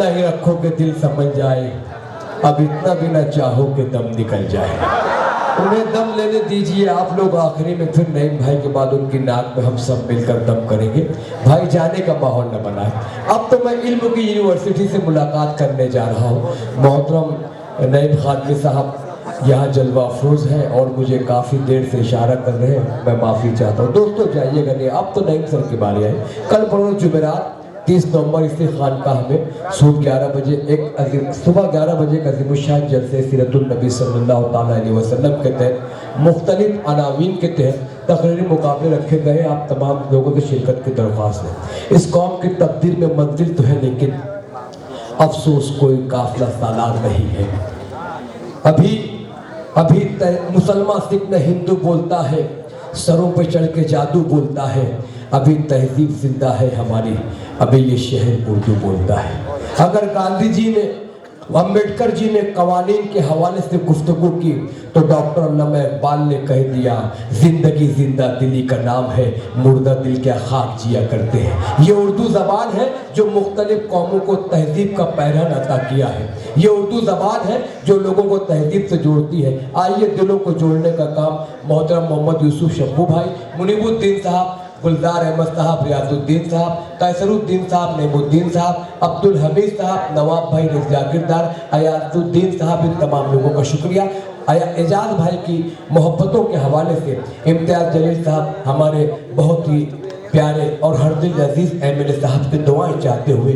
नहीं रखो कि दिल समझ जाए, अब इतना भी ना चाहो कि दम निकल जाए। उन्हें दम लेने दीजिए आप लोग, आखिरी में फिर नईम भाई के बाद उनकी नाक में हम सब मिलकर दम करेंगे। भाई जाने का माहौल न बनाए। अब तो मैं इल्म की यूनिवर्सिटी से मुलाकात करने जा रहा हूँ। मोहतरम नईम खादमी साहब यहाँ जलवा अफरोज है और मुझे काफ़ी देर से इशारा कर रहे हैं, मैं माफ़ी चाहता हूँ। दोस्तों जाइएगा नहीं, अब तो नईम सर की बारी है। कल बरोज़ जुमेरात 30 नवंबर इसी खानकाह में सुबह 11 बजे एक अज़ीमुश्शान जलसे सीरतुन नबी सल्लल्लाहु अलैहि वसल्लम के तहत मुख्तलिफ अनावीन के तहत तकरीरी मुकाबले रखे गए। आप तमाम लोगों की शिरकत की दरख्वास्त है। इस कौम की तकदीर में मंजिल तो है, लेकिन अफसोस कोई काफिला सालार नहीं है। अभी मुसलमान सिख न हिंदू बोलता है, सरों पे चढ़ के जादू बोलता है। अभी तहजीब जिंदा है हमारी, अभी ये शहर उर्दू बोलता है। अगर गांधी जी ने, अम्बेडकर जी ने कवानीन के हवाले से गुफ्तगू की तो डॉक्टर अल्लामा इकबाल ने कह दिया, जिंदगी जिंदा दिली का नाम है, मुर्दा दिल क्या खाक जिया करते हैं। ये उर्दू ज़बान है जो मुख्तलिफ कौमों को तहजीब का पैरहन अता किया है। ये उर्दू ज़बान है जो लोगों को तहजीब से जोड़ती है। आइए दिलों को जोड़ने का काम मोहतरम मोहम्मद यूसुफ शब्बू भाई, मुनीबुद्दीन साहब, गुलजार अहमद साहब, रियाजुद्दीन साहब, कैसरुद्दीन साहब, नईमुद्दीन साहब, अब्दुल हमीद साहब, नवाब भाई जागीरदार, अयाजुद्दीन साहब, इन तमाम लोगों का शुक्रिया। एजाज भाई की मोहब्बतों के हवाले से इम्तियाज जलील साहब, हमारे बहुत ही प्यारे और हर दिल अजीज MLA साहब की दुआएं चाहते हुए,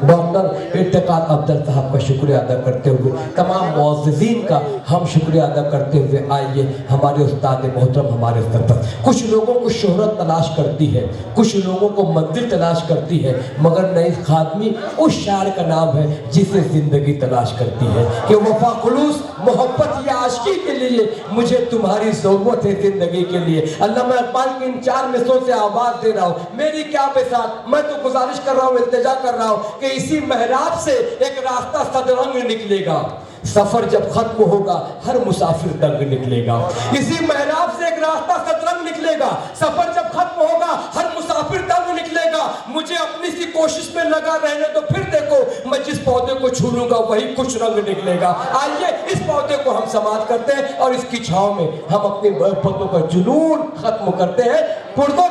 डॉक्टर इर्तिकाद अफजल साहब का शुक्रिया अदा करते हुए, तमाम मुअज़्ज़िज़ीन का हम शुक्रिया अदा करते हुए, आइए हमारे उस्ताद मोहतरम हमारे स्तर पर। कुछ लोगों को शोहरत तलाश करती है, कुछ लोगों को मंजिल तलाश करती है, मगर नईम खादमी उस शायर का नाम है जिसे ज़िंदगी तलाश करती है कि वफा खुलूस मोहब्बत या आशिकी के लिए मुझे तुम्हारी ज़रूरत है ज़िंदगी के लिए। अल्लामा इकबाल की इन 4 मिसरों से आवाज़ दे रहा हूँ, मेरी क्या बेसात, मैं तो गुजारिश कर रहा हूँ, इल्तिजा कर रहा हूँ कि इसी मेहराब से एक रास्ता सदरंग निकलेगा। सफर जब खत्म होगा हर मुसाफिर दंग निकलेगा। इसी मेहराब से एक रास्ता सदरंग निकलेगा। सफर जब खत्म होगा हर मुसाफिर दंग निकलेगा। मुझे अपनी सी कोशिश में लगा रहने तो फिर देखो, मैं जिस पौधे को छू लूंगा वही कुछ रंग निकलेगा। आइए इस पौधे को हम समाप्त करते हैं और इसकी छांव में हम अपनी मोहब्बतों का जुनून खत्म करते हैं। पुरज़ोर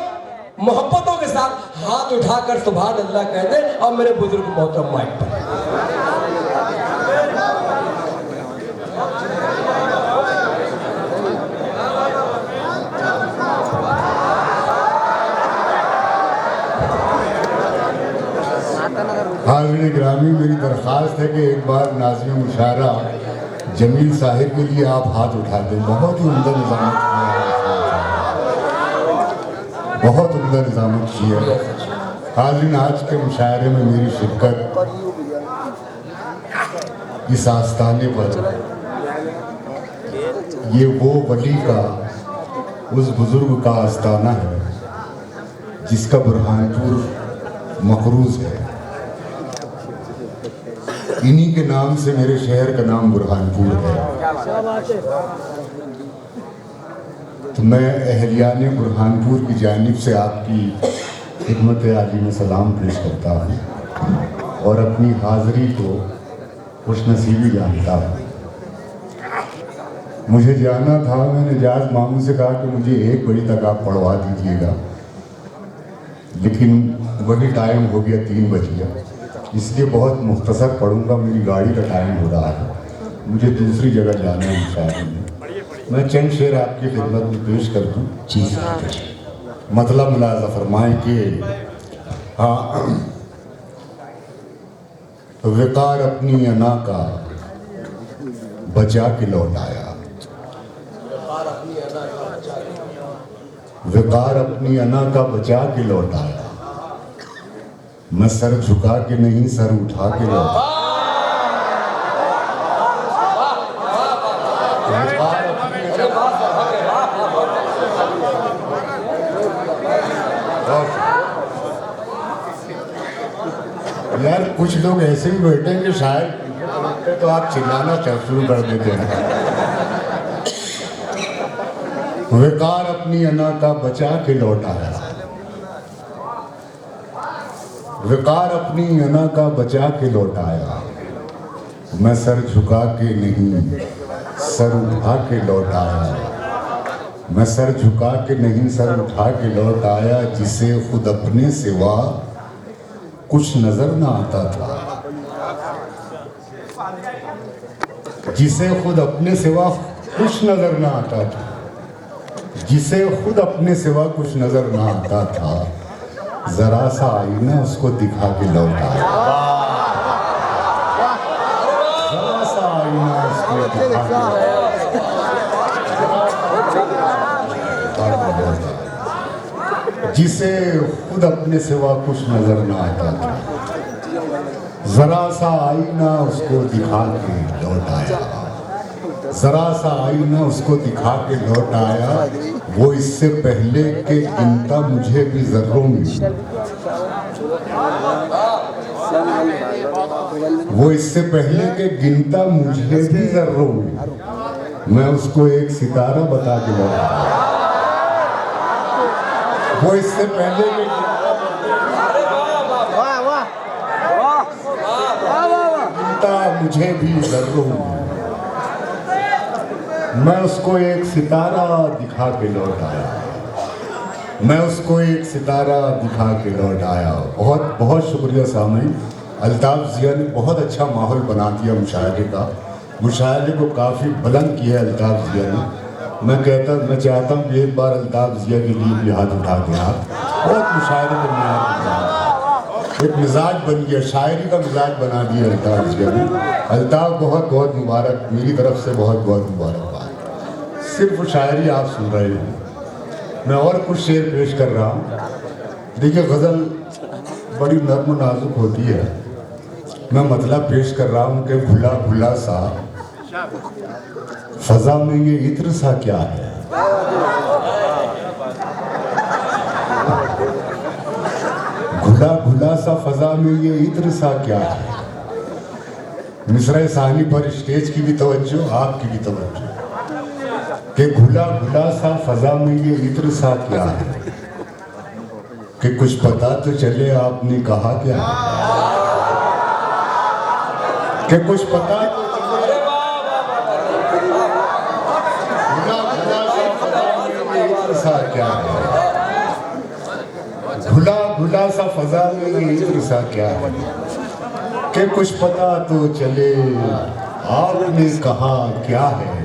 मोहब्बतों के साथ हाथ उठाकर सुभान अल्लाह कह दे और मेरे बुजुर्ग मोहतरम माइक पर। हाज़िरीन गिरामी, मेरी दरख्वास्त है कि एक बार नाज़िम मुशायरा जमील साहिब के लिए आप हाथ उठा दें। बहुत ही उम्दा निज़ामत, बहुत उम्दा निज़ामत की है। हाज़िरीन, आज के मुशायरे में मेरी शिरकत इस आस्ताने पर, ये वो वली का, उस बुज़ुर्ग का आस्ताना है जिसका बुरहानपुर मखरूज है। इन्हीं के नाम से मेरे शहर का नाम बुरहानपुर है। तो मैं अहलियाने बुरहानपुर की जानिब से आपकी खिदमत आली में सलाम पेश करता हूँ और अपनी हाज़िरी को खुशनसीबी जानता हूँ। मुझे जाना था, मैंने जाज मामू से कहा कि मुझे 1 बजे तक आप पढ़वा दीजिएगा, लेकिन वही टाइम हो गया 3 बज गया, इसलिए बहुत मुख्तसर पढ़ूंगा। मेरी गाड़ी का टाइम हो रहा है, मुझे दूसरी जगह जाना है मुशायरे में। मैं चंद शेर आपकी खिदमत में पेश कर दूँ। जी मतलब मुलाज़ा फरमाएँ कि हाँ, विकार अपनी अना का बचा के लौट आया, विकार अपनी अना का बचा के लौट आया, मैं सर झुका के नहीं सर उठा के लौटा। यार कुछ लोग ऐसे भी बैठे हैं कि शायद तो आप चिल्लाना शुरू कर देते हैं। विकार अपनी अना का बचा के लौट आया, विकार अपनी अना का बचा के लौटाया, मैं सर झुका के नहीं सर उठा के लौट आया, मैं सर झुका के नहीं सर उठा के लौट आया, जिसे खुद अपने सिवा कुछ नजर ना आता था, जिसे खुद अपने सिवा कुछ नजर ना आता था, जिसे खुद अपने सिवा कुछ नजर ना आता था, जरा सा आईना उसको दिखा के लौट आया, जरा सा आईना उसको दिखा के लौट आया। जिसे खुद अपने सिवा कुछ नजर ना आता था, जरा सा आईना उसको दिखा के लौट आया, जरा सा आईना उसको दिखा के लौट आया, वो इससे पहले के गिनता मुझे भी जर्रों में, वो इससे पहले के गिनता मुझे भी जर्रों में, मैं उसको एक सितारा बता के लौट आया, वो इससे पहले के गिनता मुझे भी जर्रों में, मैं उसको एक सितारा दिखा के लौट आया, मैं उसको एक सितारा दिखा के लौट आया। बहुत बहुत शुक्रिया सामीन। अल्ताफ जिया ने बहुत अच्छा माहौल बना दिया मुशायरे का, मुशायरे को काफ़ी बुलंद किया है अल्ताफ जिया ने। मैं चाहता हूँ कि एक बार अल्ताफ जिया के लिए भी हाथ उठा दें आप। बहुत मुशायरे को मैं एक मिजाज बन गया, शायरी का मिजाज बना दिया अल्ताफ जिया ने। अल्ताफ बहुत बहुत मुबारक, मेरी तरफ से बहुत बहुत मुबारकबाद। सिर्फ शायरी आप सुन रहे हैं, मैं और कुछ शेर पेश कर रहा हूँ। देखिए गज़ल बड़ी नर्म नाजुक होती है, मैं मतलब पेश कर रहा हूँ कि भुला भुला सा फजा में ये इत्र सा क्या है, घुला घुला सा फजा में ये इत्र सा क्या है। मिसरा सानी पर स्टेज की भी तवज्जो, आपकी भी तवज्जो कि घुला घुला सा फजा में ये इत्र सा क्या है, कि कुछ पता तो चले आपने कहा क्या है, कि कुछ पता तो चले। घुला घुला सा फजा में ये इत्र सा क्या है, घुला घुला सा फजा में ये इत्र सा क्या है, कि कुछ पता तो चले आपने कहा क्या है,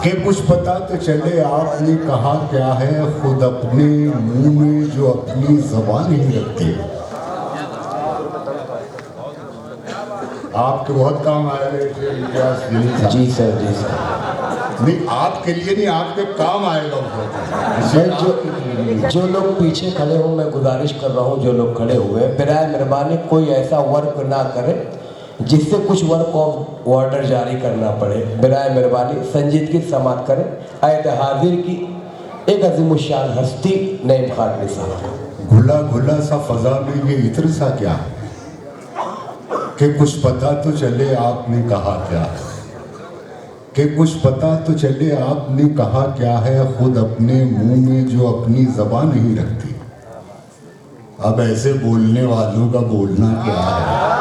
कि कुछ पता तो चले आपने कहा क्या है। खुद अपने मुंह में जो अपनी ज़बान नहीं रखते, आपके बहुत काम आएगा। जी सर, जी सर। नहीं आपके लिए नहीं, आपके काम आएगा। जो लोग पीछे खड़े हों, मैं गुजारिश कर रहा हूँ जो लोग खड़े हुए हैं, बिराए मेहरबानी कोई ऐसा वर्क ना करे जिससे कुछ वर्क ऑफ ऑर्डर जारी करना पड़े। बिराए मेहरबानी संजीदगी समाप्त करें। आयत हाजिर की एक अजीमुशान हस्ती नईम खान साहब। घुला घुला सा फजा में ये इत्र सा क्या है, कि कुछ पता तो चले आपने कहा क्या है, कि कुछ पता तो चले आपने कहा क्या है। खुद अपने मुंह में जो अपनी ज़बान नहीं रखती, अब ऐसे बोलने वालों का बोलना क्या है।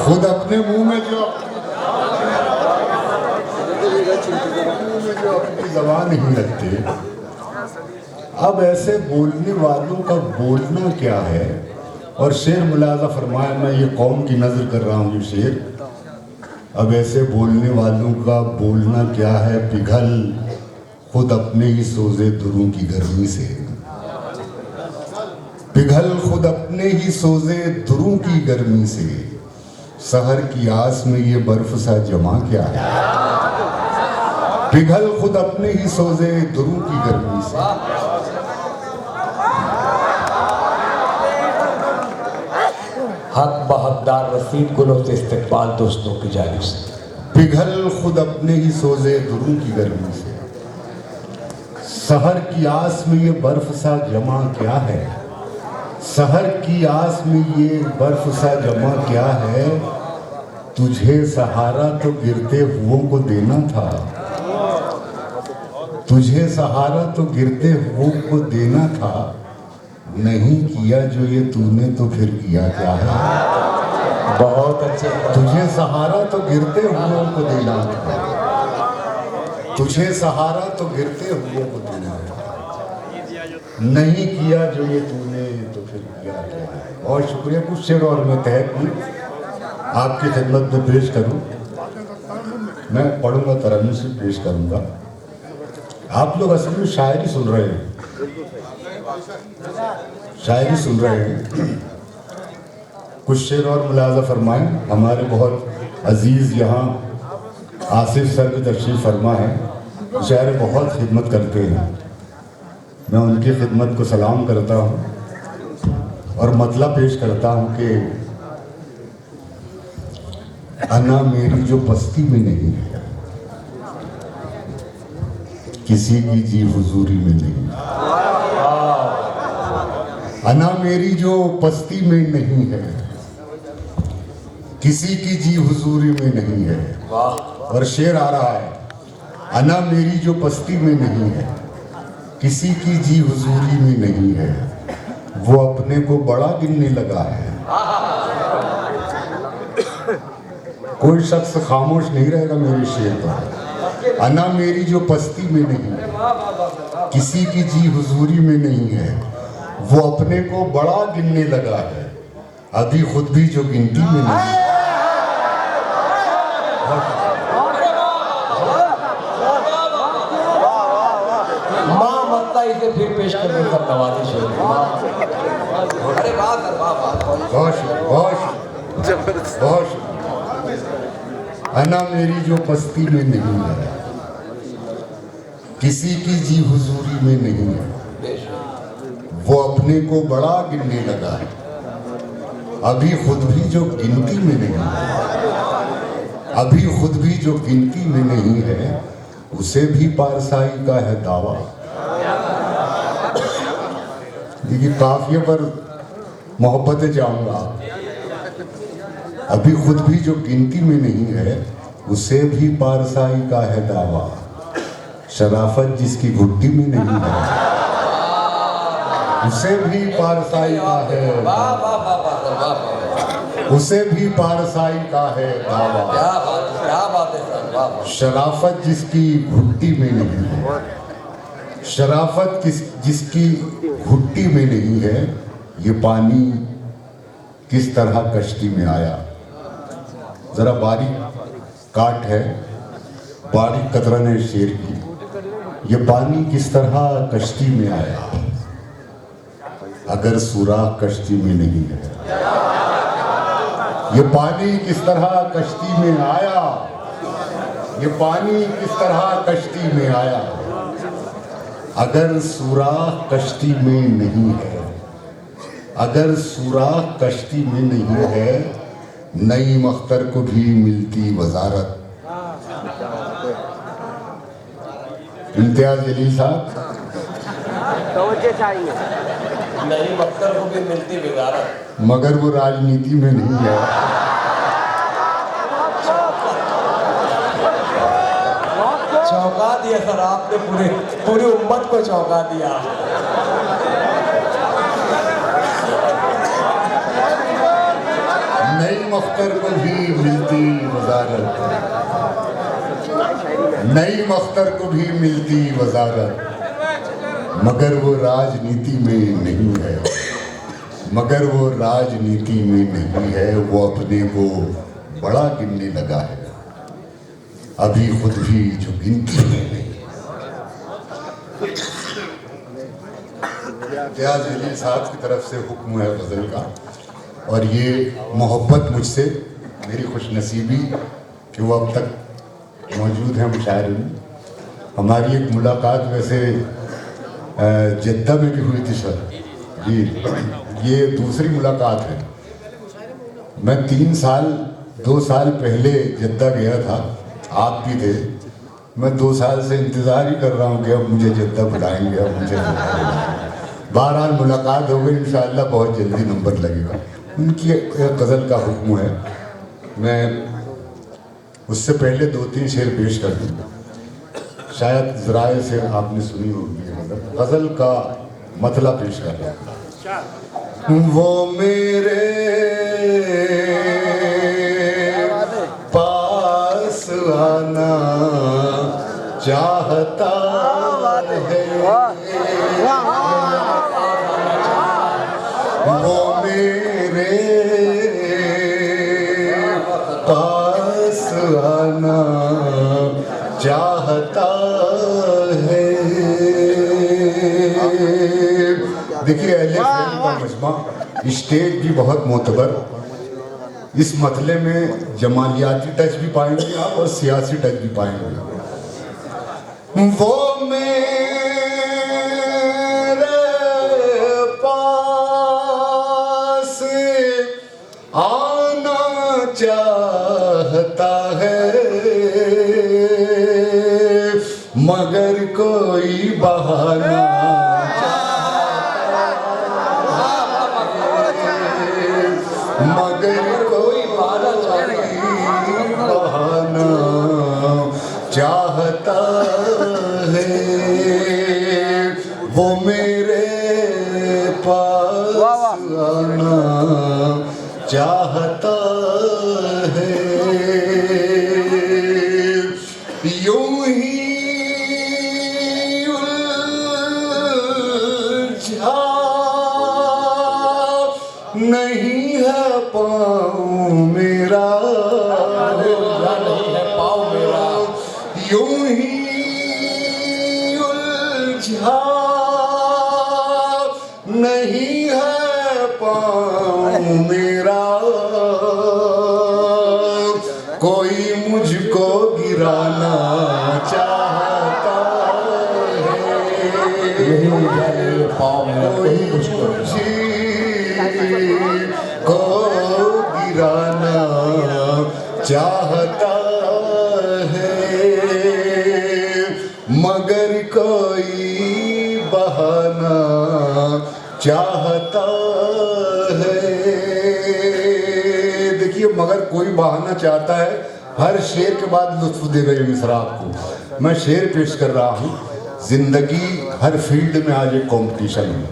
खुद अपने मुंह में जो अपनी ज़बान नहीं रखते, अब ऐसे बोलने वालों का बोलना क्या है। और शेर मुलाजा फरमाया, मैं ये कौम की नज़र कर रहा हूँ ये शेर। अब ऐसे बोलने वालों का बोलना क्या है, पिघल खुद अपने ही सोजे दुरों की गर्मी से, पिघल खुद अपने ही सोजे दुरों की गर्मी से। सहर की आस में ये बर्फ सा जमा क्या है, पिघल खुद अपने ही सोजे दुरों की गर्मी से। हक बहकदार रसीद गुलों से इस्तकबाल दोस्तों की जानिब से, पिघल खुद अपने ही सोजे दुरों की गर्मी से। सहर की आस में ये बर्फ सा जमा क्या है, सहर की आस में ये बर्फ सा जमा क्या है। तुझे सहारा तो गिरते हुओं को देना था, तुझे सहारा तो गिरते हुओं को देना था। नहीं किया जो ये तूने तो फिर किया क्या है। बहुत अच्छे। तुझे सहारा तो गिरते हुओं को देना है, तुझे सहारा तो गिरते हुओं को देना है। नहीं किया जो ये तूने तो फिर किया क्या है। बहुत शुक्रिया। कुछ शेर और मैं तहत आपकी खिदमत में पेश करूं। मैं पढ़ूंगा, तरन्नुम से पेश करूंगा। आप लोग असल में शायरी सुन रहे हैं, शायरी सुन रहे हैं। कुछ शेर और मुलाजा फरमाएं। हमारे बहुत अजीज यहाँ आसिफ सर की तशरीफ फरमा है, बेचारे बहुत खिदमत करते हैं। मैं उनकी खिदमत को सलाम करता हूँ और मतलब पेश करता हूँ कि अना मेरी जो पस्ती में नहीं है, किसी की जी हुजूरी में नहीं। अना मेरी जो पस्ती में नहीं है, किसी की जी हुजूरी में नहीं है। और शेर आ रहा है, अना मेरी जो पस्ती में नहीं है, किसी की जी हुजूरी में नहीं है, वो अपने को बड़ा गिनने लगा है। कोई शख्स खामोश नहीं रहेगा मेरे शेर पर। अना मेरी जो पस्ती में नहीं है, किसी की जी हुजूरी में नहीं है, वो अपने को बड़ा गिनने लगा है, अभी खुद भी जो गिनती में नहीं है। माँ मत्ता इसे फिर पेश करने का नवाजिश है। अरे वाह सर, वाह वाह। बहुत शुक्रिया, बहुत शुक्रिया। अना मेरी जो पस्ती में नहीं है, किसी की जी हुजूरी में नहीं है, वो अपने को बड़ा गिनने लगा है, अभी खुद भी जो गिनती में नहीं है, अभी खुद भी जो गिनती में नहीं है, उसे भी पारसाई का है दावा। देखिए काफिये पर मोहब्बतें जाऊंगा। अभी खुद भी जो गिनती में नहीं है, उसे भी पारसाई का है दावा। शराफत जिसकी घुट्टी में नहीं है, उसे भी पारसाई का है, उसे भी पारसाई का है दावा। क्या बात है सर। शराफत जिसकी घुट्टी में नहीं है, शराफत जिसकी घुट्टी में नहीं है, ये पानी किस तरह कश्ती में आया। जरा बारीक काट है, बारीक कतरन है शेर की। ये पानी किस तरह कश्ती में आया, अगर सुराख कश्ती में नहीं है। ये पानी किस तरह कश्ती में आया, ये पानी किस तरह कश्ती में आया, अगर सुराख कश्ती में नहीं है, अगर सुराख कश्ती में नहीं है, नईम अख्तर को भी मिलती वजारत। इम्तियाज जलील साहब, नईम अख्तर को भी मिलती वजारत, मगर वो राजनीति में नहीं है। चौंका दिया सर आपने, पूरी उम्मत को चौंका दिया। नईम अख्तर को भी मिलती वजारत, नईम अख्तर को भी मिलती वजारत, मगर वो राजनीति में नहीं है, मगर वो राजनीति में नहीं है, वो अपने को बड़ा गिनने लगा है, अभी खुद भी जो गिनती में नहीं। इम्तियाज जलील साहब की तरफ से हुक्म है गज़ल का, और ये मोहब्बत मुझसे, मेरी खुशनसीबी कि वो अब तक मौजूद हैं मुशायरे में। हमारी एक मुलाकात वैसे जद्दा में भी हुई थी सर जी, ये दूसरी मुलाकात है। मैं 2 साल पहले जद्दा गया था, आप भी थे। मैं 2 साल से इंतज़ार ही कर रहा हूँ कि अब मुझे जद्दा बुलाएंगे, अब मुझे बहरहाल मुलाकात हो गई। इंशाअल्लाह बहुत जल्दी नंबर लगेगा। उनकी एक गज़ल का हुक्म है, मैं उससे पहले 2-3 शेर पेश कर दूँ। शायद ज़राए से आपने सुनी होगी। गज़ल का मतलब पेश कर रहा हूँ। वो मेरे पास आना चाहता है, वो मेरे पास आना चाहता है। देखिए अहले फ़िल्म का मजमा, स्टेज भी बहुत मोतबर, इस मतले में जमालियाती टच भी पाएंगे आप और सियासी टच भी पाएंगे। वो मेरे पास आना चाहता है, मगर कोई बहाना चाहता है, वो मेरे पास आना चाहता है। यूं ही उलझा नहीं है पाँव मेरा, यूं ही उलझा नहीं है पाँव मेरा, कोई मुझको गिराना चाहता है, कोई मुझको गिराना चाहता है, मगर कोई बहाना चाहता है। देखिए मगर कोई बहाना चाहता है, हर शेर के बाद लुत्फ देगा ये मिसरा आपको। मैं शेर पेश कर रहा हूँ। जिंदगी हर फील्ड में आज एक कंपटीशन है,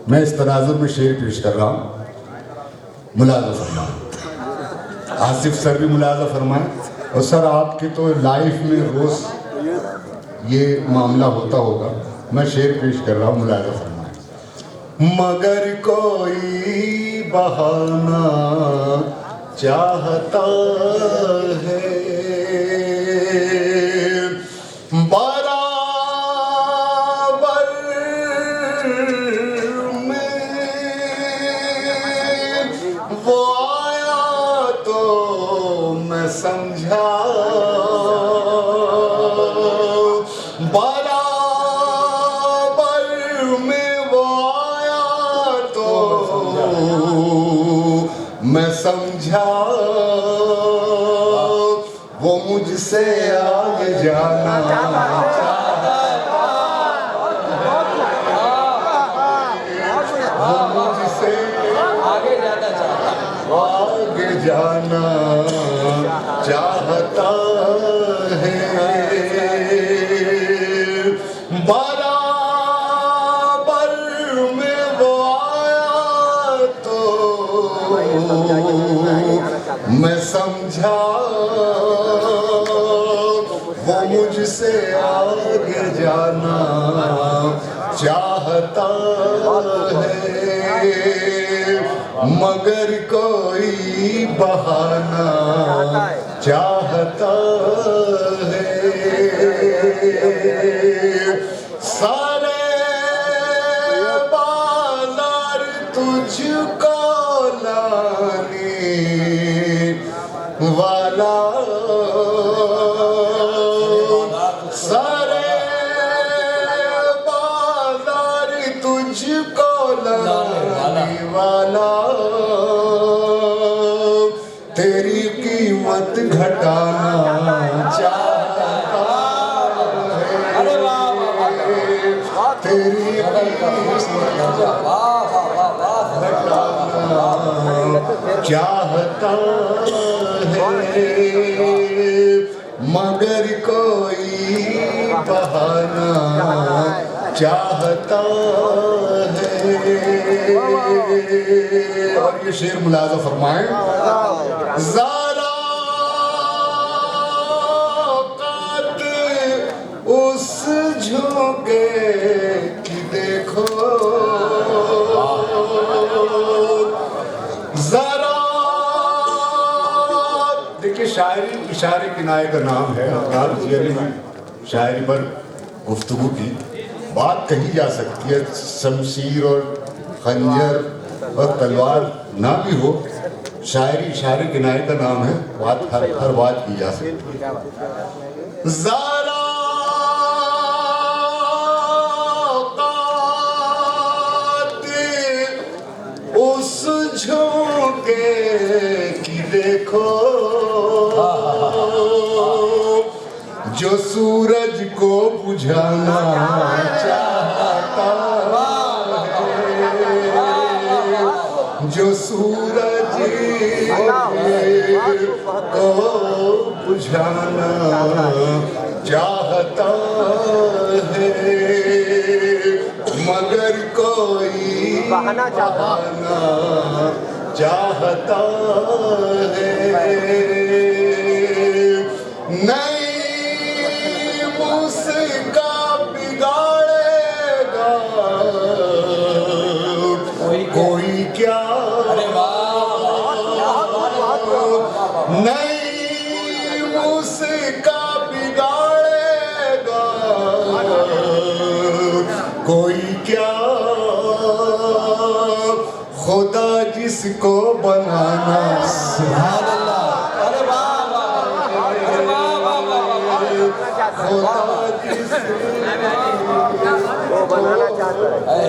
मैं इस तनाजुर में शेर पेश कर रहा हूँ। मुलाज़ा फरमाएं, आसिफ सर भी मुलाज़ा फरमाएं। और सर आपके तो लाइफ में रोज़ ये मामला होता होगा, मैं शेर पेश कर रहा हूँ, मुलाज़ा फरमाएं। मगर कोई बहाना चाहता है, बराबर में वो आया तो मैं समझा, बराबर में वो आया तो मैं समझा, वो मुझसे आगे जाना चाहता, वो मुझसे आगे जाना चाहता है, बराबर में वो आया तो मैं समझा, वो मुझसे आगे जाना चाहता है, मगर कोई बहाना चाहता है। सारे बाजार तुझको लाने वाला, सारे बाजार तुझको लाने वाला, तेरी कीमत घटाना चाहता है, तेरी चाहता है, मगर कोई बहाना चाहता है। और ये शेर मुलाजा फरमाएं, ज़रा औकात उस झोंके की देखो, जरा। देखिए शायरी इशारे किनारे का नाम है। अवतार जियानी में शायरी पर गुफ्तगू की बात कही जा सकती है। शमशीर और खंजर और तलवार ना भी हो, शायरी इशारे किनारे का नाम है। बात हर बात की जा सकती है। ज़रा उस झोंके की देखो जो सूरज को बुझाना चाहता है, जो सूरज को बुझाना चाहता है, मगर कोई बहाना चाहता है। नहीं मुझका बिगाड़ेगा कोई क्या, नहीं मुझका बिगाड़ेगा कोई क्या, खुदा जिसको बनाना, सुभान अल्लाह, अरे वाह खुदा जिसको बनाना चाहता है।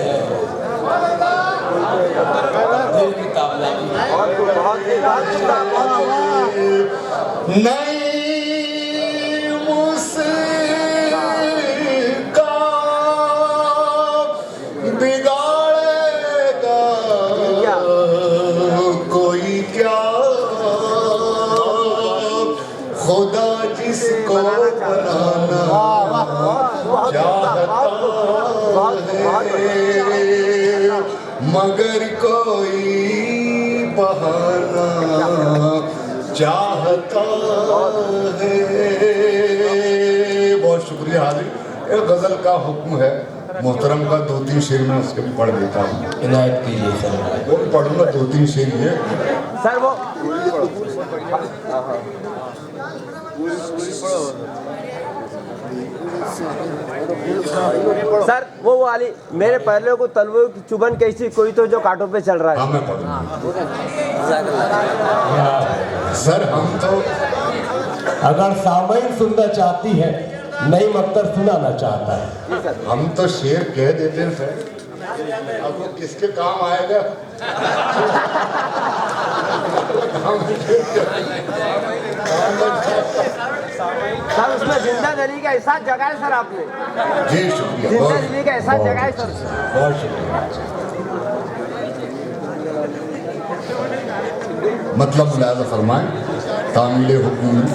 नहीं मुझका बिगाड़ेगा कोई क्या, खुदा जिसको बनाना चाहता है, मगर कोई बहाना चाहता है। बहुत शुक्रिया हाजिर। एक गजल का हुक्म है मोहतरम का, 2-3 शेर में उसके भी पढ़ देता हूँ। इनायत कीजिए सर। वो भी पढ़ूंगा, 2-3 शेर ये सर। वो सर वो वाली मेरे पहले को तलवों की चुभन कैसी, कोई तो जो कांटों पे चल रहा है। हाँ मैं पढ़ूंगा। सर हम तो अगर सामयिक सुनना चाहती है, नईम अख्तर सुनाना चाहता है। हम तो शेर कह देते हैं सर, अब वो किसके काम आएगा। सर उसमें जिंदा दिली का एहसास जगाए सर आपने। जी शुक्रिया, जिंदा दिली का एहसास जगाए सर। बहुत शुक्रिया। मतलब मुलाज़ा फरमाएं तामिल हुक्म में,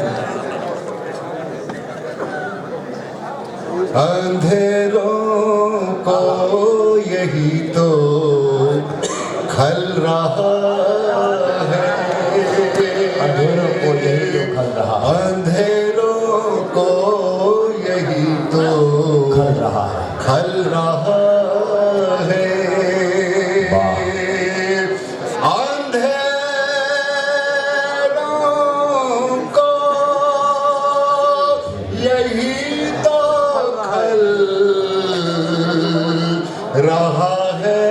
अंधेरों को यही तो खल रहा है, अंधेरों को यही तो खल रहा है, अंधेरों को यही तो खल रहा है, खल रहा है। अंधेरों को यही तो खल रहा है,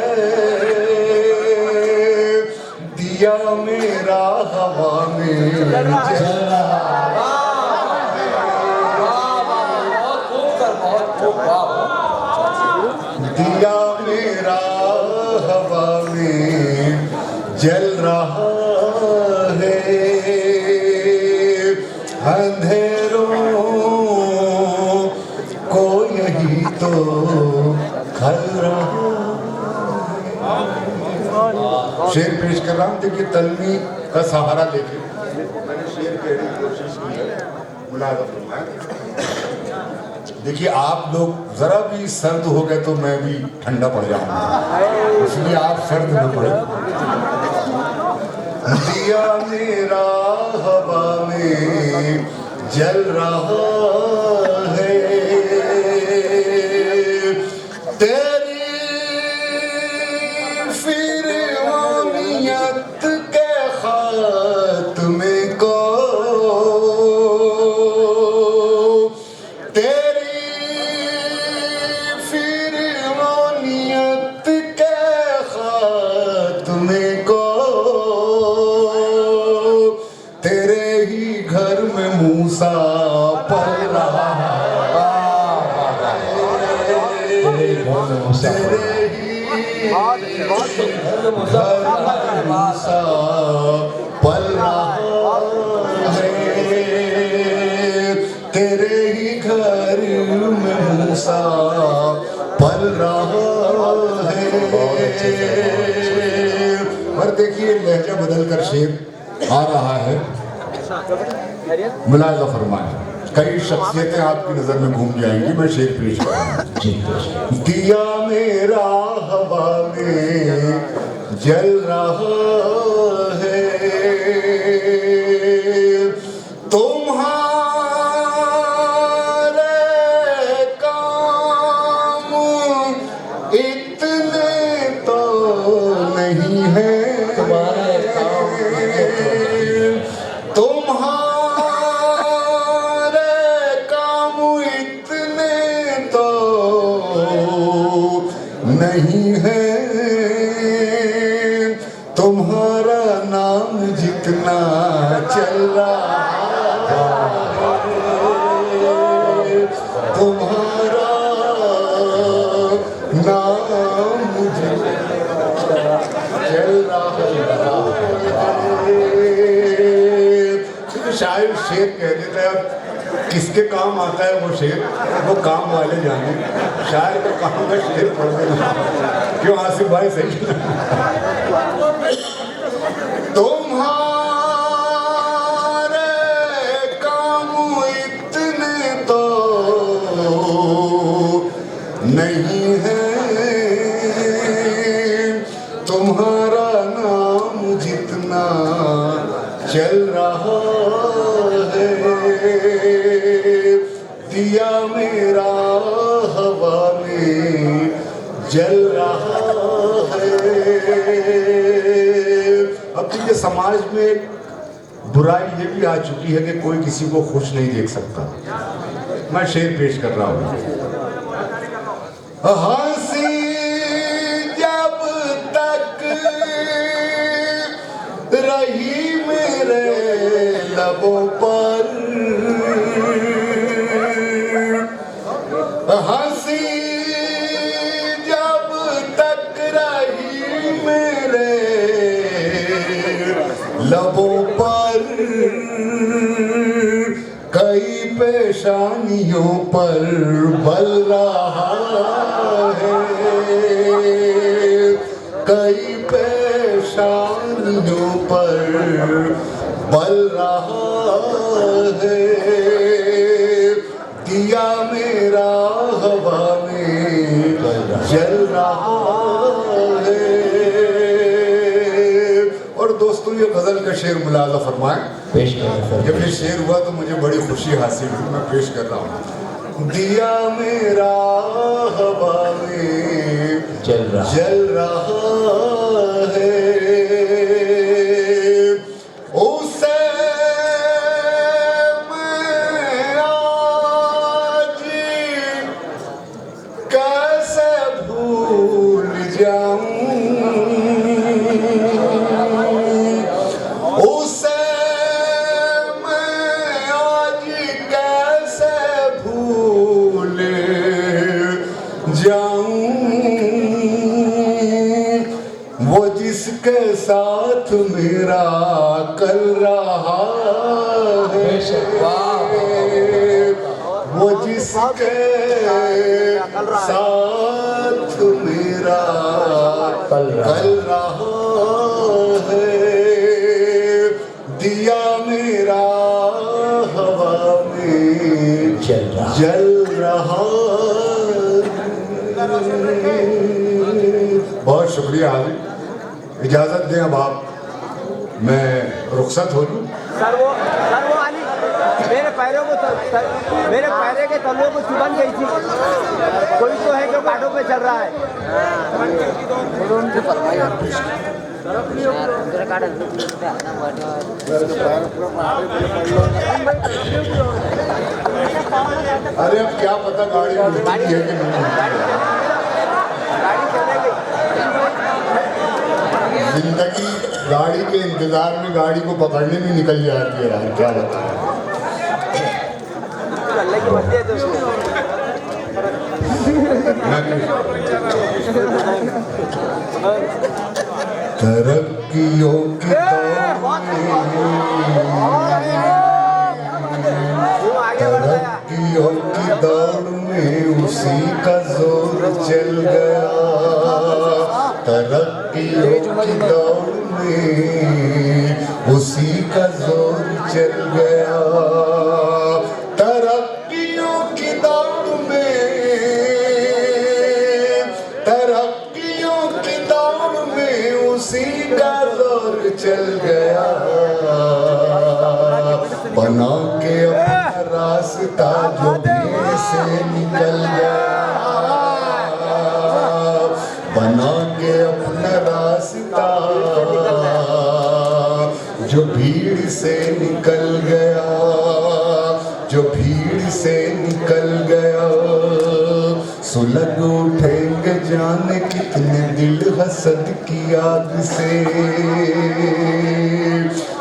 दिया मेरा हवा में जल रहा। दिया मेरा हवा में जल रहा है, अंधेरों को यही तो खल रहा। शेर पेश कर रहा हूँ। देखिए तलमी का सहारा लेके मैंने शेर कहने की कोशिश की है। मुलाज़ा फरमाएं। देखिए आप लोग जरा भी सर्द हो गए तो मैं भी ठंडा पड़ जाऊंगा, इसलिए आप सर्द न पड़े। दिया मेरा हवा में जल रहा है, तेरी फिरौनियत के खात्मे को, तेरी फिरौनियत के खात्मे को, तेरे ही घर में मूसा पल रहा है, तेरे ही घर में मूसा पल रहा है, तेरे ही घर में मूसा पल रहा है। और देखिए लहजा बदल कर शेर आ रहा है, मुलायजा फरमाएं। कई शख्सियतें आपकी नजर में घूम जाएंगी, मैं शेर पेश करूंगा। दिया मेरा हवा में जल रहा है, तुम्हारे काम इतने तो नहीं है, तुम्हारे काम इतने तो नहीं है, तुम्हारा नाम जितना चल रहा है, तुम्हारा नाम जितना चल रहा है। शायर शेर कह देता है, किसके काम आता है वो शेर, वो काम वाले जाने। शायर का काम का शेर पढ़ देना, क्यों आसिफ भाई सही? तुम्हारे काम इतने तो नहीं है, तुम्हारा नाम जितना चल रहा है, दिया मेरा हवा में जल रहा है। अब देखिए समाज में बुराई ये भी आ चुकी है कि कोई किसी को खुश नहीं देख सकता। मैं शेर पेश कर रहा हूं। हंसी जब तक रही मेरे लबों पर, हंसी जब तक रही मेरे लबों पर, कई पेशानियों पर बल रहा है, कई पेशानियों पर बल रहा है, दिया मेरा हवा में जल रहा है। और दोस्तों ये गजल का शेर मुलाजा फरमाएं। पेश करें। जब ये शेर हुआ तो मुझे बड़ी खुशी हासिल हुई, मैं पेश कर रहा हूँ। दिया मेरा हवा में जल रहा है, उसे मैं आज कैसे भूल जाऊं, उसे मैं आज कैसे भूल जाऊं, वो जिसके साथ मेरा कल रहा है, वो जिसके साथ मेरा कल रहा है, दिया मेरा हवा में जल रहा बहुत शुक्रिया हाजी, इजाजत दें अब आप, मैं रुखसत हो लूँ। सर वो वाली मेरे पैरों को मेरे पैरे के तलवे को चुभन गई थी। कोई तो है जो कांटों पे चल रहा है। अरे अब क्या पता गाड़ी मिलती है कि नहीं। गाड़ी चले गई। जिंदगी गाड़ी के इंतजार में गाड़ी को पकड़ने में निकल जाती है यार, क्या बताएं। चलने की मर्जी है तो तरक्कियों की तरक्कियों की दौड़ में उसी का जोर चल गया, तरक्कियों की दौड़ में उसी का जोर चल गया, तरक्कियों की दौड़ में, तरक्कियों की दौड़ में उसी का जोर चल गया, बना के अपना रास्ता जो भीड़ से निकल गया, बना के अपना रास्ता जो भीड़ से निकल गया, जो भीड़ से निकल गया, सुलग उठेंगे जाने कितने दिल हसद की आग से,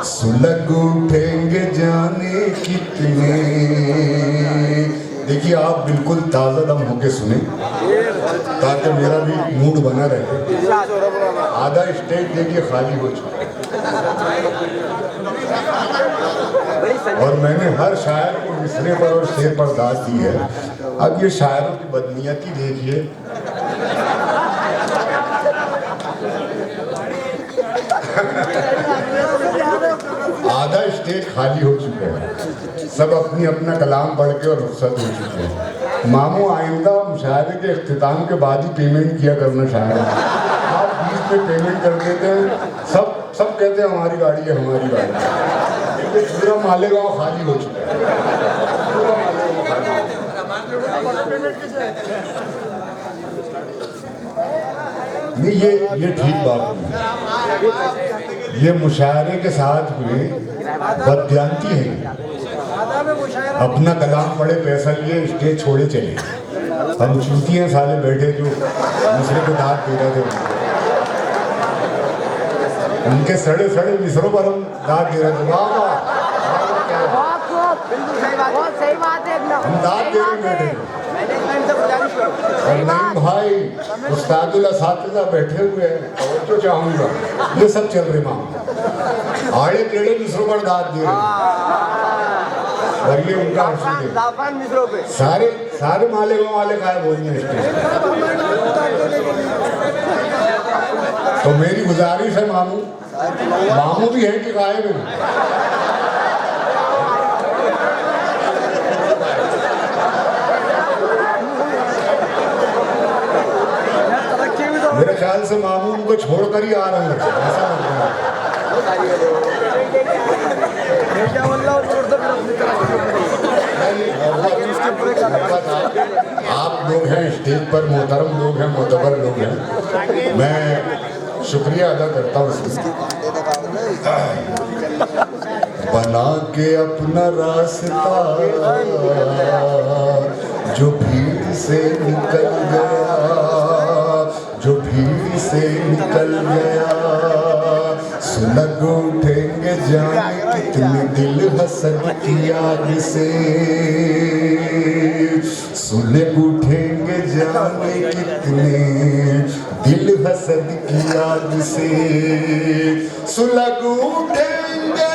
सुलग उठेंगे जाने कितने। देखिए आप बिल्कुल ताज़ा दम होके सुने ताकि मेरा भी मूड बना रहे। आधा स्टेज देखिए खाली हो चुका और मैंने हर शायर को मिसरे पर और शेर पर दाद दी है। अब ये शायरों की बदनीयती देखिए, आधा स्टेज खाली हो चुके हैं, सब अपनी अपना कलाम पढ़ के और रुखसत हो चुके हैं। मामू आइंदा मुशायरे के इख्तिताम के बाद ही पेमेंट किया करना शायर, आप बीच में पेमेंट कर देते हैं, सब कहते हैं हमारी गाड़ी है हमारी गाड़ी है। पूरा मालेगांव खाली हो चुका है। नहीं ये ठीक बात नहीं, ये मुशायरे के साथ में बदयांती है। अपना कलाम पढ़े, पैसा लिए, स्टेज छोड़े चले। हम चूतियाँ साले बैठे जो दूसरे को दाद दे रहे थे, उनके सड़े सड़े मिसरों पर हम दाद दे रहे थे। वाह बहुत सही बात है, हम दाद दे रहे बैठे। और नहीं भाई उस्तादुल असातिज़ा बैठे हुए हैं, तो चाहूँगा ये सब चल रहे माम आड़े टेढ़े मिसरों पर दाद दे रहे, और ये उनका मिसरों पे सारे मालेगांव वाले गायब हो गए। तो मेरी गुजारिश है मामू भी है कि गायब है? मेरे ख्याल से मामू उनको छोड़कर ही आ रहे हैं, ऐसा लग रहा है। आप लोग हैं स्टेज पर, मोहतरम लोग हैं, मोतबर लोग हैं, मैं शुक्रिया अदा करता हूँ। बना के अपना रास्ता जो भीड़ से निकल गया, जो भीड़ से निकल गया, सुलग उठेंगे जाने कितने दिल हसद की आग से, सुलग उठेंगे जाने कितने दिल हसद की आग से, सुलग उठेंगे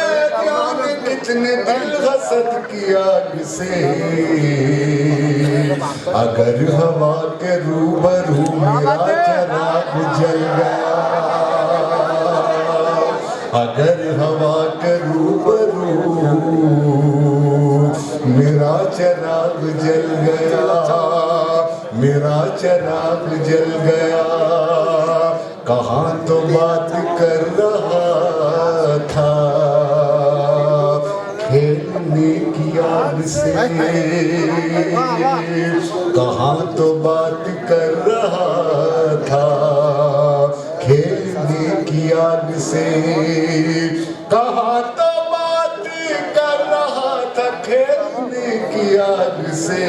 जाने कितने दिल हसद की आग से, अगर हवा के रूबरू मेरा चराग जल गया, अगर हवा के रूबरू मेरा चराग जल गया, मेरा चराग जल गया, कहाँ तो बात कर रहा था खेलने की आग से, कहाँ तो बात कर रहा था खेलने की आग से, कहाँ तो बात कर रहा था खेलने की आग से।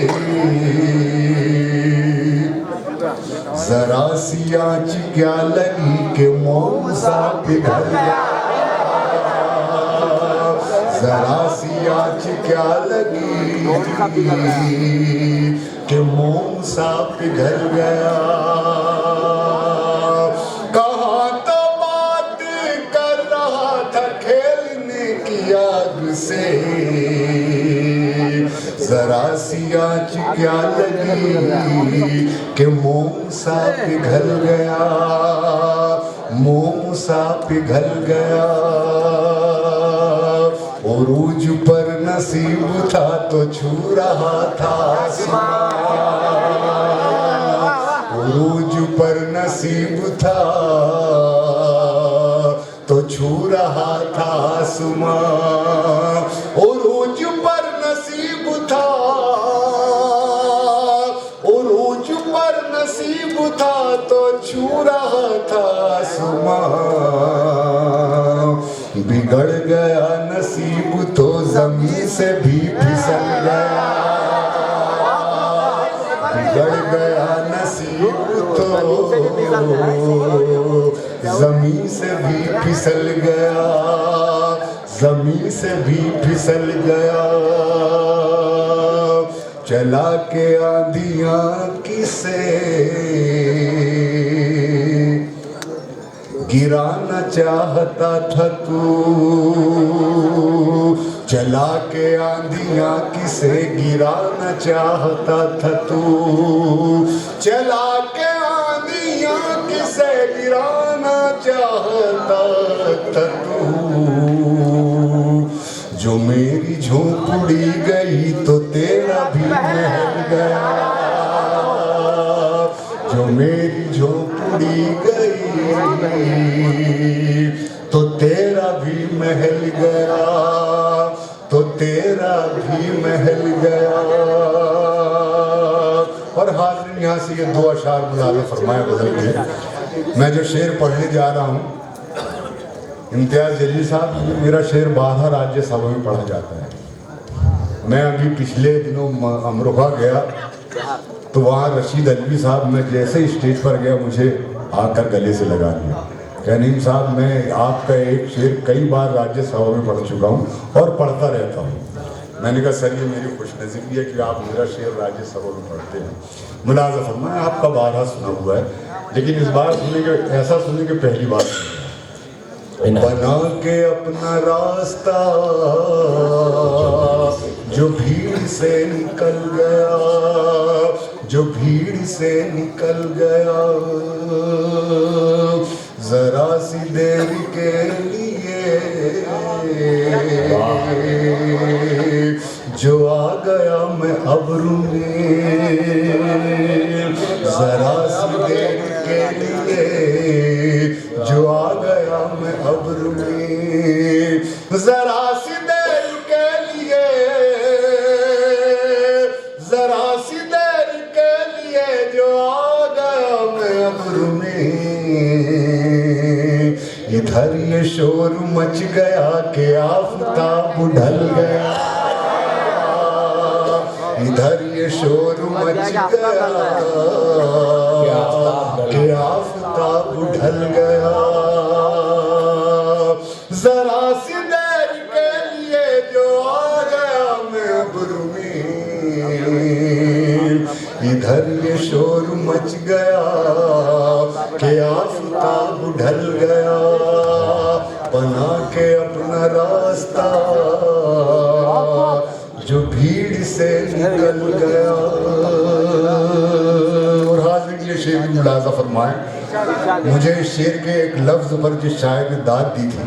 जरा सी आँच क्या लगी कि मोम सा पिघल गया, जरा सी आँच क्या लगी कि मोम सा पिघल गया, कहाँ तो बात कर रहा था खेलने की आग से, जरा सी आँच क्या लगी कि मोम सा पिघल गया, मोम सा पिघल गया। उरूज पर नसीब था तो छू रहा था आसमां, उरूज पर नसीब था तो छू रहा था आसमां, उरूज पर नसीब था, उरूज पर नसीब था तो छू रहा था आसमां, बिगड़ गया नसीब तो जमीन से भी फिसल गया, बिगड़ गया नसीब तो जमीन से भी फिसल गया, जमीन से भी फिसल गया। चला के आंधियां किसे गिराना चाहता था तू, चला के आंधियां किसे गिराना चाहता था तू, चला के आंधियां किसे गिराना चाहता था तू, जो मेरी झोंपड़ी गई तो तेरा भी महल गया, जो मेरी झोंपड़ी गई तो तेरा भी महल गया, तो तेरा भी महल गया। और हाज़िर यहाँ से ये दो अशार मुलाज़ा फरमाया बदल के मैं जो शेर पढ़ने जा रहा हूँ, इम्तियाज़ जलील साहब, मेरा शेर बारह राज्यसभा में पढ़ा जाता है। मैं अभी पिछले दिनों अमरोहा गया तो वहाँ रशीद अल्वी साहब, मैं जैसे ही स्टेज पर गया मुझे आकर गले से लगा लिया, क्या नईम साहब मैं आपका एक शेर कई बार राज्यसभा में पढ़ चुका हूँ और पढ़ता रहता हूँ। मैंने कहा सर ये मेरी खुशनसीबी है कि आप मेरा शेर राज्यसभा में पढ़ते हैं। मुलाज़ा फरमाया आपका बारहा सुना हुआ है, लेकिन इस बार सुनेंगे, ऐसा सुनेंगे पहली बार बना के अपना रास्ता जो भीड़ से निकल गया, जो भीड़ से निकल गया, जरा सी देर के लिए जो आ गया मैं अब्रू में, जरा सी देर के लिए जो आ गया मैं अब्रू में, जरा सी देर के लिए, जरा सी देर के लिए जो आ गया मैं अब्रू में, इधर ये शोर मच गया कि आफताब ढल गया, इधर ये शोर मच गया कि आफताब ढल गया, जरा सी देर के लिए जो आ गया मैं अब्रू में, इधर ये शोर मच गया कि आफताब ढल गया, बना के अपना रास्ता जो भीड़ से निकल गया। और हाज़िर ये शेर भी मुलाज़ा फरमाए, मुझे इस शेर के एक लफ्ज़ पर जिस शायर ने दाद दी थी,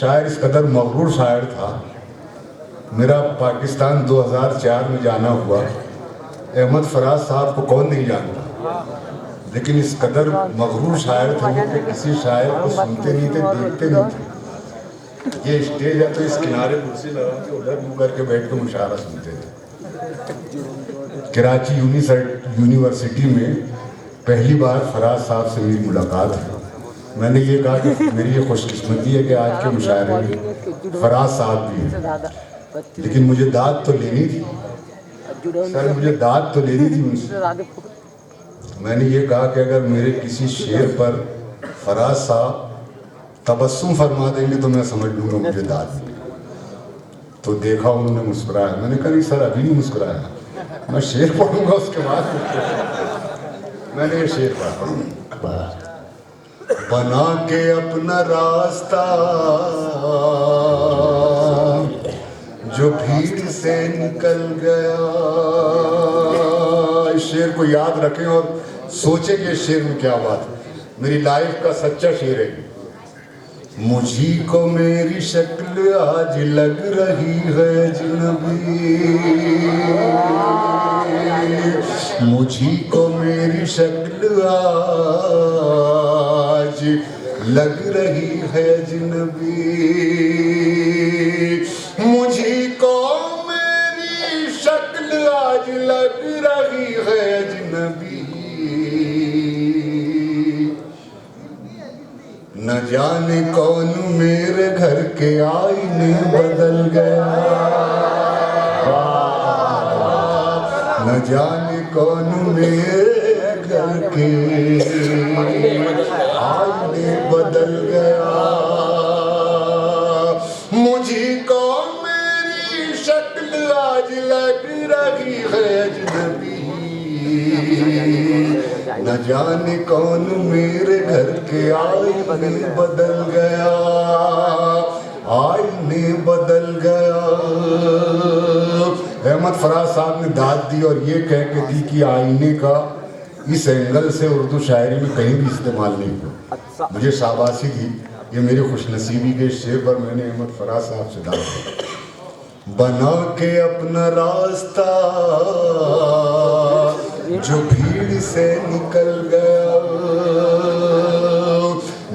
शायर इस कदर मगरूर शायर था। मेरा पाकिस्तान 2004 में जाना हुआ अहमद फराज साहब को कौन नहीं जानता, लेकिन इस कदर मगरूर शायर थे वो कि किसी शायर को सुनते नहीं थे, देखते नहीं थे। ये स्टेज है तो इस किनारे कुर्सी लगा के उधर मुँह करके बैठ के मुशायरा सुनते थे। कराची यूनिवर्सिटी में पहली बार फराज साहब से मेरी मुलाकात है। मैंने ये कहा कि मेरी ये खुशकिस्मती है कि आज के मुशायरे में फराज साहब भी हैं, लेकिन मुझे दाद तो लेनी थी सर, मुझे दाद तो लेनी थी उनसे। मैंने ये कहा कि अगर मेरे किसी शेर पर फराज साहब तबस्सुम फरमा देंगे तो मैं समझ लूँगा मुझे दाद मिली। तो देखा उन्होंने मुस्कुराया। मैंने कहा नहीं सर अभी नहीं मुस्कुराया, मैं शेर पढ़ूंगा उसके बाद। मैंने ये शेर पढ़ा, बना के अपना रास्ता जो भीड़ से निकल गया। इस शेर को याद रखें और सोचें कि इस शेर में क्या बात है। मेरी लाइफ का सच्चा शेर है। मुझी को मेरी शक्ल आज लग रही है अजनबी, मुझी को मेरी शक्ल आज लग रही है अजनबी, मुझी को मेरी शक्ल आज लग रही है अजनबी। न जाने कौन मेरे घर के आईने बदल गया, न जाने कौन मेरे घर के आईने बदल गया। मुझे को मेरी शक्ल आज लग रही है अजनबी, न जाने कौन मेरे घर के आईने बदल गया, आईने बदल गया। अहमद फराज साहब ने दाद दी और ये कह के दी कि आईने का इस एंगल से उर्दू शायरी में कहीं भी इस्तेमाल नहीं हुआ। मुझे शाबाशी थी, ये मेरी खुशनसीबी के शेर पर मैंने अहमद फराज साहब से दाद दी। बना के अपना रास्ता जो भीड़ से निकल गया,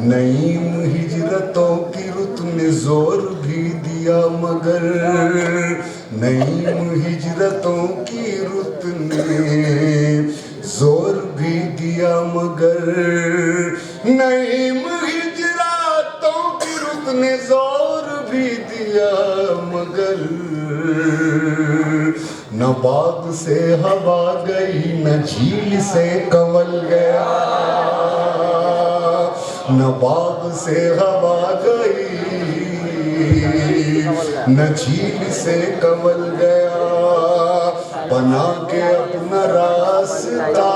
नईम हिजरतों की रुत ने जोर भी दिया मगर, नईम हिजरतों की रुत ने जोर भी दिया मगर, नईम हिजरतों की रुत ने जोर भी दिया मगर, न बाग से हवा गई न झील से कंवल गया, न बाग से हवा गई न झील से कंवल गया, बना के अपना रास्ता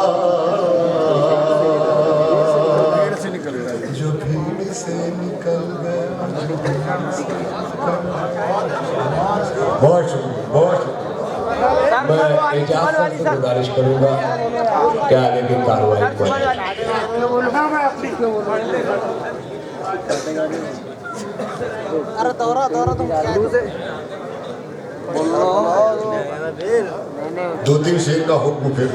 जो भीड़ से निकल गया। बहुत शुक्रिया, बहुत शुक्रिया। मैं इजाजत से गुजारिश करूंगा कि आगे की कार्रवाई करें। दो तीन शेर का हुक्म फिर।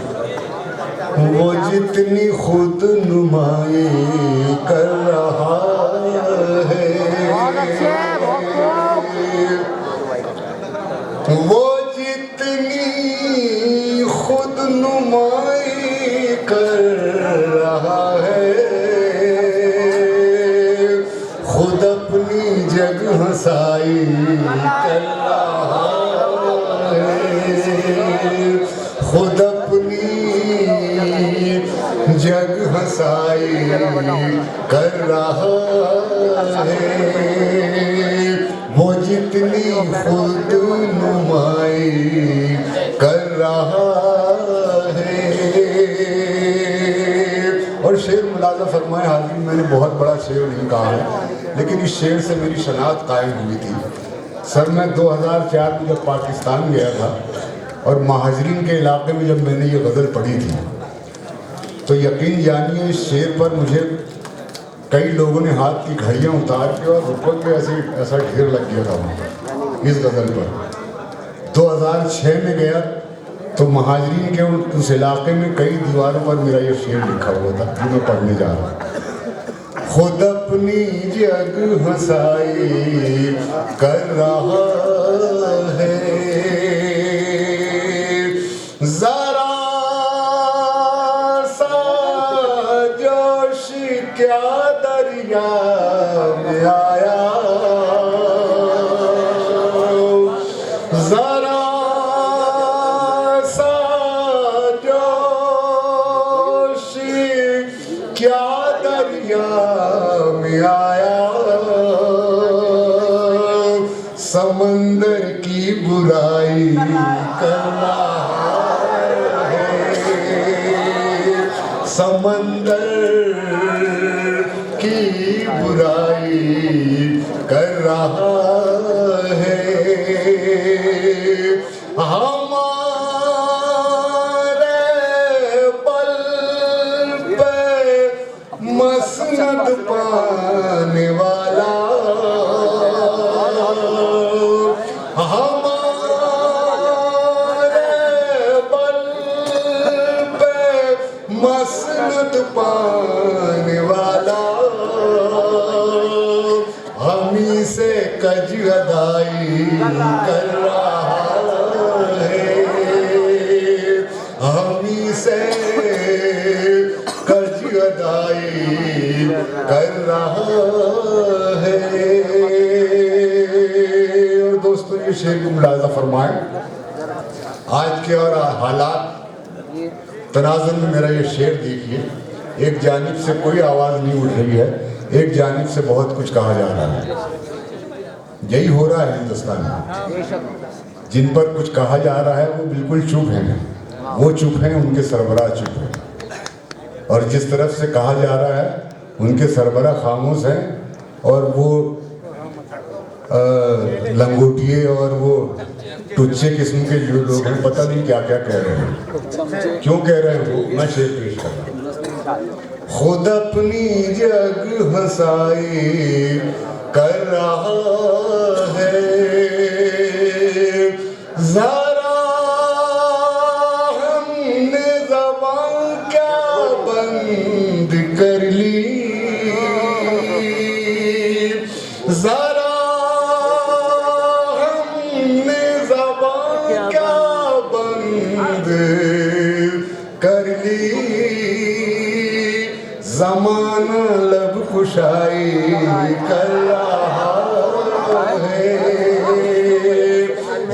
वो जितनी खुद नुमाई कर रहा है, वो जितनी खुद नुमाई कर रहा है, खुद अपनी जग हंसाई कर रहा है, खुद अपनी जग हंसाई कर रहा है, वो जितनी खुद नुमाई कर रहा है। और शेर मुलाज़ा फरमाए हाज़िर, मैंने बहुत बड़ा शेर नहीं कहा है, लेकिन इस शेर से मेरी शनाख्त कायम हुई थी। सर मैं 2004 में जब पाकिस्तान गया था और महाजरीन के इलाके में जब मैंने ये गज़ल पढ़ी थी तो यकीन जानिए इस शेर पर मुझे कई लोगों ने हाथ की घड़ियाँ उतार के और रुपये के ऐसा ढेर लग गया था वहाँ पर इस गज़ल पर। 2006 में गया तो महाजरीन के उस इलाके में कई दीवारों पर मेरा ये शेर लिखा हुआ था जो मैं पढ़ने जा रहा हूँ। खुद अपनी जग हंसाई कर रहा है, जरा सा जोश क्या दरिया में आया, जरा सा जोश क्या दरिया में आया, समंदर की बुराई करना है, समंदर की बुराई कर रहा है, हमारे पल पे मसनद पाने वाला, हमारे पल पे मसनद पाने वाला, हमी से कज अदाई कर रहा है, हमी से कज अदाई कर रहा है। और दोस्तों ये शेर को मुलाजा फरमाएं, आज के और हालात तनाजुर में मेरा ये शेर देखिए, एक जानिब से कोई आवाज़ नहीं उठ रही है, एक जानिब से बहुत कुछ कहा जा रहा है। यही हो रहा है हिंदुस्तान में, जिन पर कुछ कहा जा रहा है वो बिल्कुल चुप हैं, वो चुप हैं, उनके सरबराह चुप हैं, और जिस तरफ से कहा जा रहा है उनके सरबराह खामोश हैं, और वो लंगोटिए और वो टुच्चे किस्म के जो लोग हैं पता नहीं क्या क्या कह रहे हैं, क्यों कह रहे हैं वो मैं शेर पेश कर रहा हूँ। खुद अपनी जग हंसाई कर रहा है, जरा हमने ज़बान क्या बंद कर ली, जरा हमने ज़बान क्या बंद कर ली, ज़माना लब खुशाई कर रहा है,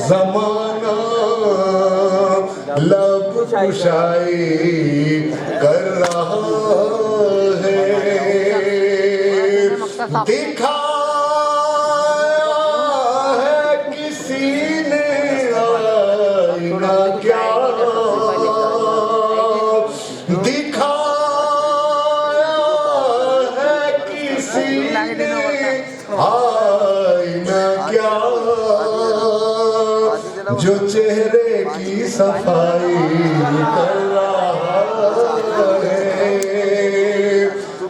ज़माना लब खुशाई कर रहा है, दिखाया है किसी ने आईना क्या, आईना क्या, जो चेहरे की सफाई कर रहा है,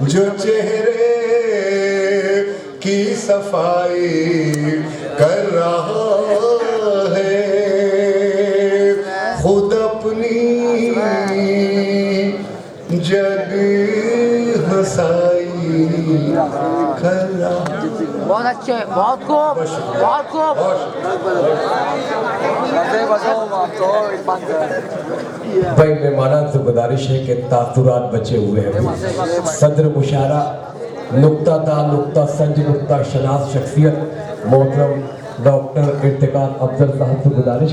जो चेहरे की सफाई कर रहा है, खुद अपनी जग हंसाई कर रहा। बहुत अच्छे, बहुत खूब, बहुत खूब। भाई मेहमानान से गुजारिश है कि तासुरात बचे हुए हैं, सदर मुशारा नुक्ता दा नुक्ता संज नुक्ता शनास शख्सियत मोहतरम डॉक्टर इर्तिकाद अफजल साहब से गुजारिश